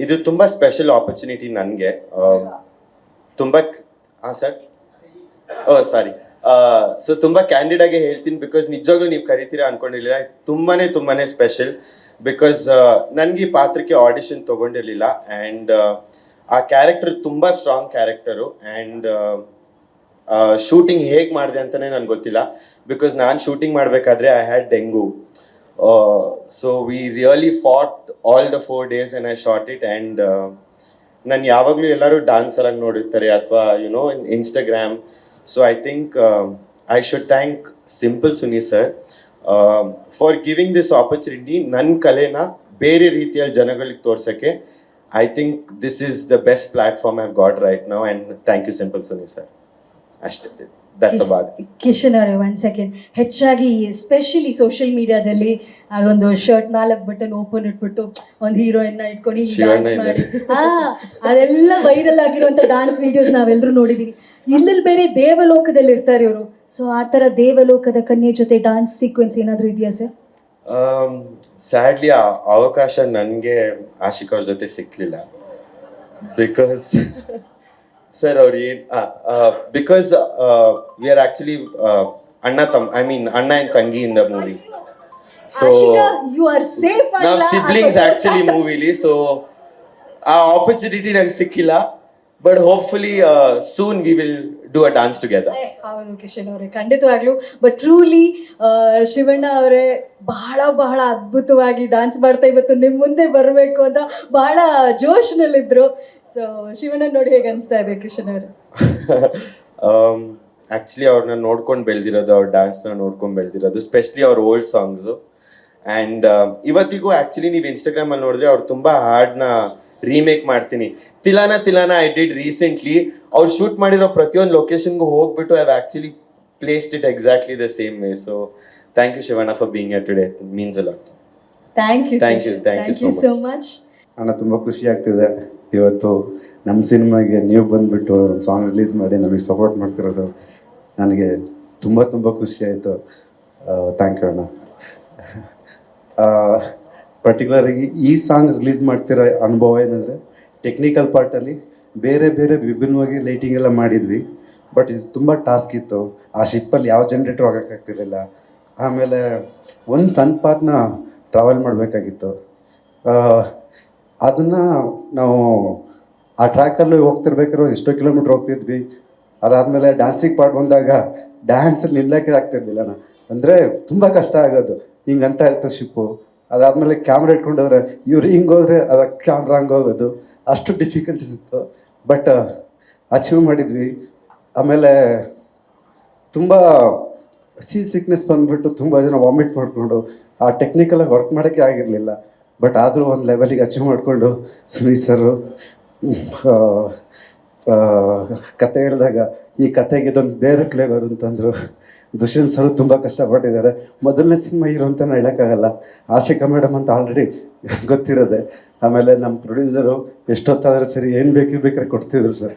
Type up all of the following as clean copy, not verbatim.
ಇದು ತುಂಬಾ special opportunity ನನಗೆ. ತುಂಬಾ ಸರ್, ಸಾರಿ. ಸೊ ತುಂಬಾ ಕ್ಯಾಂಡಿಡ್ ಆಗಿ ಹೇಳ್ತೀನಿ, ಬಿಕಾಸ್ ನಿಜವಾಗ್ಲೂ ನೀವು ಕರಿತೀರಾ ಅನ್ಕೊಂಡಿರ್ಲಿಲ್ಲ. ತುಂಬಾನೇ ಸ್ಪೆಷಲ್, ಬಿಕಾಸ್ ನನ್ಗೆ ಈ ಪಾತ್ರಕ್ಕೆ ಆಡಿಷನ್ ತಗೊಂಡಿರ್ಲಿಲ್ಲ. ಆ್ಯಂಡ್ ಆ ಕ್ಯಾರೆಕ್ಟರ್ ತುಂಬಾ ಸ್ಟ್ರಾಂಗ್ ಕ್ಯಾರೆಕ್ಟರು. ಆ್ಯಂಡ್ ಶೂಟಿಂಗ್ ಹೇಗೆ ಮಾಡಿದೆ ಅಂತಾನೆ ನನ್ಗೆ ಗೊತ್ತಿಲ್ಲ, ಬಿಕಾಸ್ ನಾನು ಶೂಟಿಂಗ್ ಮಾಡಬೇಕಾದ್ರೆ I had dengue. So we really fought all the 4 days and I shot it. And ನಾನು ಯಾವಾಗಲೂ ಎಲ್ಲರೂ ಡಾನ್ಸರ್ ಆಗಿ ನೋಡಿರ್ತಾರೆ ಅಥವಾ Instagram. So I think I should thank Simple Suni sir for giving this opportunity. ನನ್ನ ಕಲೆನ ಬೇರೆ ರೀತಿಯಲ್ಲಿ ಜನಗಳಿಗೆ ತೋರ್ಸೋಕ್ಕೆ I think this is the best platform I have got right now. And thank you Simple Suni sir. ಅಷ್ಟೇ, ದಟ್ಸ್ ಅಬೌಟ್. ಕಿಶನ್ ಅವರೇ, 1 second. ಹೆಚ್ಚಾಗಿ especially social ಮೀಡಿಯಾದಲ್ಲಿ ಅದೊಂದು ಶರ್ಟ್ 4 ಬಟನ್ ಓಪನ್ ಇಟ್ಬಿಟ್ಟು ಒಂದು ಹೀರೋಯಿನ್ ಇಟ್ಕೊಂಡು ಡಾನ್ಸ್ ಮಾಡಿ ಅದೆಲ್ಲ ವೈರಲ್ ಆಗಿರುವಂತ ಡಾನ್ಸ್ ವಿಡಿಯೋಸ್ ನಾವೆಲ್ಲರೂ ನೋಡಿದೀವಿ. ಇಲ್ಲಿ ಬೇರೆ ದೇವಲೋಕದಲ್ಲಿ ಇರ್ತಾರೆ ಇವರು. ಸೊ ಆ ತರ ದೇವಲೋಕದ ಕನ್ಯೆ ಜೊತೆ ಡಾನ್ಸ್ ಸೀಕ್ವೆನ್ಸ್ ಏನಾದ್ರು ಇದೆಯಾ ಸರ್? ಸ್ಯಾಡ್ಲಿ ಆ ಅವಕಾಶ ನನಗೆ ಆಶಿಕ್ ಅವ್ರ ಜೊತೆ ಸಿಕ್ಲಿಲ್ಲ. ಬಿಕಾಸ್ ಸರ್ ಅವ್ರು ಬಿಕಾಸ್ ವಿ ಆರ್ ಆಕ್ಚುಲಿ ಅಣ್ಣ ಅಂಡ್ ತಂಗಿ in the movie. So you are safe ನಾವು ಸಿಬ್ಲಿಂಗ್ಸ್ ಆಕ್ಚುಲಿ ಮೂವಿಲಿ. ಸೊ ಆ ಆಪರ್ಚುನಿಟಿ ನಂಗೆ ಸಿಕ್ಕಿಲ್ಲ, but hopefully soon we will do a dance together. ಹೌದು ಕಿಶನ್ ಅವರೇ, ಖಂಡಿತವಾಗ್ಲೂ. ಬಟ್ ಟ್ರೂಲಿ ಶಿವಣ್ಣ ಅವರೇ ಬಹಳ ಅದ್ಭುತವಾಗಿ ಡಾನ್ಸ್ ಮಾಡ್ತಾ ಇವತ್ತು ನಿಮ್ಮ ಮುಂದೆ ಬರಬೇಕು ಅಂತ ಬಹಳ ಜೋಶ್ನಲ್ಲಿದ್ರು. ಸೊ ಶಿವಣ್ಣ ನೋಡಿ ಹೇಗೆ ಅನಿಸ್ತಾ ಇದೆ ಕಿಶನ್ ಅವರು? ಆಕ್ಚುಲಿ ಅವ್ರನ್ನ ನೋಡ್ಕೊಂಡು ಬೆಳೆದಿರೋದು, ಅವ್ರ ಡ್ಯಾನ್ಸ್ನ ನೋಡ್ಕೊಂಡು ಬೆಳೆದಿರೋದು, ಸ್ಪೆಷಲಿ ಅವ್ರ ಓಲ್ಡ್ ಸಾಂಗ್ಸು. ಆ್ಯಂಡ್ ಇವತ್ತಿಗೂ ಆಕ್ಚುಲಿ ನೀವು ಇನ್ಸ್ಟಾಗ್ರಾಮಲ್ಲಿ ನೋಡಿದ್ರೆ ಅವ್ರು ತುಂಬಾ ಹಾಡನ್ನ ರೀಮೇಕ್ ಮಾಡ್ತೀನಿ. ತಿಲಾನ ಐ ಡಿಡ್ ರೀಸೆಂಟ್ಲಿ. ಅವ್ರು ಶೂಟ್ ಮಾಡಿರೋ ಪ್ರತಿಯೊಂದು ಲೊಕೇಶನ್ಗೂ ಹೋಗ್ಬಿಟ್ಟು I have actually placed it exactly the same way. So thank you Shivanna for being here today. It means a lot. Thank you so much. ಅಣ್ಣ, ತುಂಬ ಖುಷಿ ಆಗ್ತಿದೆ ಇವತ್ತು ನಮ್ಮ ಸಿನಿಮಾಗೆ ನೀವು ಬಂದುಬಿಟ್ಟು ಸಾಂಗ್ ರಿಲೀಸ್ ಮಾಡಿ ನಮಗೆ ಸಪೋರ್ಟ್ ಮಾಡ್ತಿರೋದು ನನಗೆ ತುಂಬ ಖುಷಿ ಆಯಿತು. ಥ್ಯಾಂಕ್ ಯು ಅಣ್ಣ. ಪರ್ಟಿಕ್ಯುಲರಾಗಿ ಈ ಸಾಂಗ್ ರಿಲೀಸ್ ಮಾಡ್ತಿರೋ ಅನುಭವ ಏನಂದರೆ, ಟೆಕ್ನಿಕಲ್ ಪಾರ್ಟಲ್ಲಿ ಬೇರೆ ವಿಭಿನ್ನವಾಗಿ ಲೈಟಿಂಗ್ ಎಲ್ಲ ಮಾಡಿದ್ವಿ. ಬಟ್ ಇದು ತುಂಬ ಟಾಸ್ಕ್ ಇತ್ತು. ಆ ಶಿಪ್ಪಲ್ಲಿ ಯಾವ ಜನ್ರೇಟ್ರ್ ಹೋಗೋಕ್ಕಾಗ್ತಿರಲಿಲ್ಲ. ಆಮೇಲೆ ಒಂದು ಸಣ್ಣ ಪಾತ್ನ ಟ್ರಾವೆಲ್ ಮಾಡಬೇಕಾಗಿತ್ತು. ಅದನ್ನು ನಾವು ಆ ಟ್ರ್ಯಾಕಲ್ಲಿ ಹೋಗ್ತಿರ್ಬೇಕಾದ್ರೆ ಎಷ್ಟೋ ಕಿಲೋಮೀಟ್ರ್ ಹೋಗ್ತಿದ್ವಿ. ಅದಾದಮೇಲೆ ಡ್ಯಾನ್ಸಿಗೆ ಪಾರ್ಟ್ ಬಂದಾಗ ಡ್ಯಾನ್ಸಲ್ಲಿ ನಿಲ್ಲಕ್ಕೆ ಆಗ್ತಿರ್ಲಿಲ್ಲ. ಅಂದರೆ ತುಂಬ ಕಷ್ಟ ಆಗೋದು. ಹಿಂಗಂತ ಇರ್ತದೆ ಶಿಪ್ಪು. ಅದಾದಮೇಲೆ ಕ್ಯಾಮ್ರಾ ಇಟ್ಕೊಂಡೋದ್ರೆ ಇವ್ರು ಹಿಂಗೋದ್ರೆ ಅದ ಕ್ಯಾಮ್ರಾ ಹಂಗೋಗೋದು, ಅಷ್ಟು ಡಿಫಿಕಲ್ಟೀಸ್ ಇತ್ತು. ಬಟ್ ಅಚೀವ್ ಮಾಡಿದ್ವಿ. ಆಮೇಲೆ ತುಂಬ ಸಿಕ್ನೆಸ್ ಬಂದುಬಿಟ್ಟು ತುಂಬ ಜನ ವಾಮಿಟ್ ಮಾಡಿಕೊಂಡು ಆ ಟೆಕ್ನಿಕಲಾಗಿ ವರ್ಕ್ ಮಾಡೋಕ್ಕೆ ಆಗಿರಲಿಲ್ಲ. ಬಟ್ ಆದರೂ ಒಂದು ಲೆವೆಲಿಗೆ ಅಚೀವ್ ಮಾಡಿಕೊಂಡು ಸುನಿ ಸರು ಕತೆ ಹೇಳಿದಾಗ ಈ ಕತೆಗೆ ಇದೊಂದು ಬೇರೆ ಫ್ಲೇವರ್ ಅಂತಂದರು. ದುಷ್ಯಂತ್ ಸರ್ ತುಂಬ ಕಷ್ಟಪಟ್ಟಿದ್ದಾರೆ. ಮೊದಲನೇ ಸಿನಿಮಾ ಹೀರೋ ಅಂತ ಹೇಳೋಕ್ಕಾಗಲ್ಲ. ಆಶಿಕಾ ಮೇಡಮ್ ಅಂತ ಆಲ್ರೆಡಿ ಗೊತ್ತಿರೋದೆ. ಆಮೇಲೆ ನಮ್ಮ ಪ್ರೊಡ್ಯೂಸರು ಎಷ್ಟೊತ್ತಾದರೂ ಸರಿ ಏನು ಬೇಕಾದ್ರೆ ಕೊಡ್ತಿದ್ರು ಸರ್.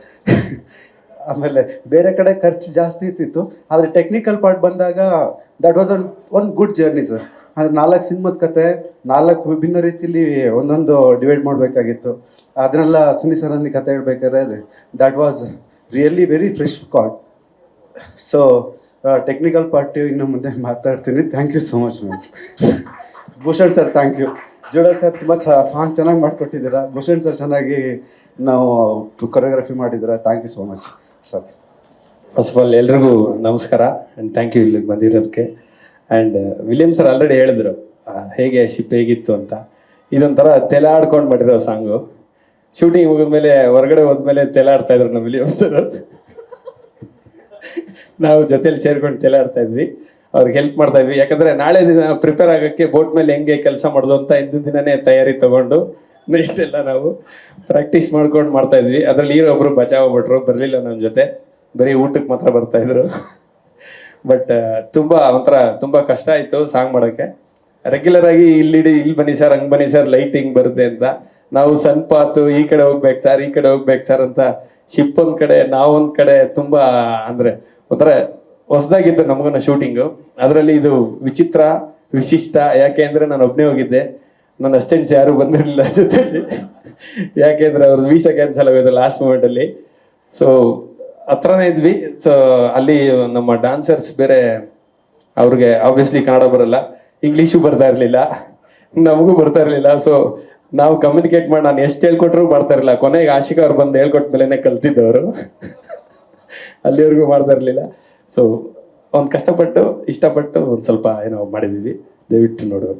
ಆಮೇಲೆ ಬೇರೆ ಕಡೆ ಖರ್ಚು ಜಾಸ್ತಿ ಇರ್ತಿತ್ತು, ಆದರೆ ಟೆಕ್ನಿಕಲ್ ಪಾರ್ಟ್ ಬಂದಾಗ that was one good journey sir. ಅಂದರೆ 4 ಸಿನಿಮಾದ ಕತೆ 4 ವಿಭಿನ್ನ ರೀತಿಯಲ್ಲಿ ಒಂದೊಂದು ಡಿವೈಡ್ ಮಾಡಬೇಕಾಗಿತ್ತು. ಅದನ್ನೆಲ್ಲ ಸುನಿ ಸರ್ ನನಗೆ ಕತೆ ಹೇಳ್ಬೇಕಾದ್ರೆ that was really very fresh caught. So technical party ಇನ್ನು ಮುಂದೆ ಮಾತಾಡ್ತೀನಿ. Thank you so much ma'am. Bhushan sir thank you. ಜೋಡ ಸರ್ ತುಂಬ ಸಾಂಗ್ ಚೆನ್ನಾಗಿ ಮಾಡಿಕೊಟ್ಟಿದ್ದೀರಾ. ಭೂಷಣ್ ಸರ್ ಚೆನ್ನಾಗಿ ನಾವು ಕೊರಿಯೋಗ್ರಫಿ ಮಾಡಿದ್ದೀರಾ. Thank you so much sir. First of all ಎಲ್ರಿಗೂ ನಮಸ್ಕಾರ ಆ್ಯಂಡ್ ಥ್ಯಾಂಕ್ ಯು ಇಲ್ಲಿಗೆ ಬಂದಿರೋದಕ್ಕೆ. ಆ್ಯಂಡ್ ವಿಲಿಯಮ್ ಸರ್ ಆಲ್ರೆಡಿ ಹೇಳಿದ್ರು ಹೇಗೆ ಶಿಪ್ ಹೇಗಿತ್ತು ಅಂತ. ಇದೊಂಥರ ತೆಲೆ ಆಡ್ಕೊಂಡು ಮಾಡಿರೋ ಸಾಂಗು. ಶೂಟಿಂಗ್ ಮುಗಿದ್ಮೇಲೆ ಹೊರಗಡೆ ಹೋದ್ಮೇಲೆ ತೆಲೆ ಆಡ್ತಾ ಇದ್ರು ನಮ್ಮ ವಿಲಿಯಮ್ ಸರ್. ನಾವು ಜೊತೆಲಿ ಸೇರ್ಕೊಂಡು ತೆಲೆ ಆಡ್ತಾ ಇದ್ವಿ, ಅವ್ರಿಗೆ ಹೆಲ್ಪ್ ಮಾಡ್ತಾ ಇದ್ವಿ. ಯಾಕಂದ್ರೆ ನಾಳೆ ದಿನ ಪ್ರಿಪೇರ್ ಆಗೋಕ್ಕೆ ಬೋಟ್ ಮೇಲೆ ಹೆಂಗೆ ಕೆಲಸ ಮಾಡೋದು ಅಂತ ಹಿಂದಿನ ದಿನನೇ ತಯಾರಿ ತಗೊಂಡು ನೈಟ್ ಎಲ್ಲ ನಾವು ಪ್ರಾಕ್ಟೀಸ್ ಮಾಡ್ಕೊಂಡು ಮಾಡ್ತಾ ಇದ್ವಿ. ಅದ್ರಲ್ಲಿ ಹೀರೋ ಒಬ್ರು ಬಚಾವ್ ಬಿಟ್ರು, ಬರಲಿಲ್ಲ ನಮ್ಮ ಜೊತೆ, ಬರೀ ಊಟಕ್ಕೆ ಮಾತ್ರ ಬರ್ತಾ ಇದ್ರು. ಬಟ್ ತುಂಬಾ ಕಷ್ಟ ಆಯ್ತು ಸಾಂಗ್ ಮಾಡೋಕ್ಕೆ. ರೆಗ್ಯುಲರ್ ಆಗಿ ಇಲ್ಲಿ ಬನ್ನಿ ಸರ್, ಹಂಗ್ ಬನ್ನಿ ಸರ್, ಲೈಟಿಂಗ್ ಬರುತ್ತೆ ಅಂತ. ನಾವು ಸಣ್ಣ ಪಾತು ಈ ಕಡೆ ಹೋಗ್ಬೇಕು ಸರ್, ಈ ಕಡೆ ಹೋಗ್ಬೇಕು ಸರ್ ಅಂತ, ಶಿಪ್ ಒಂದ್ ಕಡೆ ನಾವೊಂದ್ ಕಡೆ, ತುಂಬಾ ಅಂದ್ರೆ ಒಂಥರ ಹೊಸದಾಗಿತ್ತು ನಮಗನ್ನ ಶೂಟಿಂಗು. ಅದರಲ್ಲಿ ಇದು ವಿಚಿತ್ರ ವಿಶಿಷ್ಟ. ಯಾಕೆ ಅಂದ್ರೆ ನಾನು ಒಬ್ಬನೇ ಹೋಗಿದ್ದೆ, ನನ್ನ ಅಸಿಸ್ಟೆಂಟ್ಸ್ ಯಾರು ಬಂದಿರಲಿಲ್ಲ ಜೊತೆಲಿ. ಯಾಕೆಂದ್ರೆ ಅವ್ರದ್ದು ವೀಸಾ ಕ್ಯಾನ್ಸಲ್ ಆಗೋದು ಲಾಸ್ಟ್ ಮೂಮೆಂಟಲ್ಲಿ. ಸೊ ಹತ್ರನೇ ಇದ್ವಿ. ಸೊ ಅಲ್ಲಿ ನಮ್ಮ ಡಾನ್ಸರ್ಸ್ ಬೇರೆ, ಅವ್ರಿಗೆ ಆಬ್ವಿಯಸ್ಲಿ ಕನ್ನಡ ಬರಲ್ಲ, ಇಂಗ್ಲೀಷು ಬರ್ತಾ ಇರಲಿಲ್ಲ, ನಮಗೂ ಬರ್ತಾ ಇರಲಿಲ್ಲ. ಸೊ ನಾವು ಕಮ್ಯುನಿಕೇಟ್ ಮಾಡಿ ನಾನು ಎಷ್ಟು ಹೇಳ್ಕೊಟ್ರು ಮಾಡ್ತಾ ಇರಲಿಲ್ಲ. ಕೊನೆಗೆ ಆಶಿಕ್ ಅವ್ರು ಬಂದು ಹೇಳ್ಕೊಟ್ಟ ಮೇಲೆನೆ ಕಲ್ತಿದ್ದವರು. ಅಲ್ಲಿವರೆಗೂ ಮಾಡ್ತಾ ಇರಲಿಲ್ಲ. ಸೊ ಒಂದು ಕಷ್ಟಪಟ್ಟು ಇಷ್ಟಪಟ್ಟು ಒಂದು ಸ್ವಲ್ಪ ಏನೋ ಮಾಡಿದ್ದೀವಿ. ದಯವಿಟ್ಟು ನೋಡು.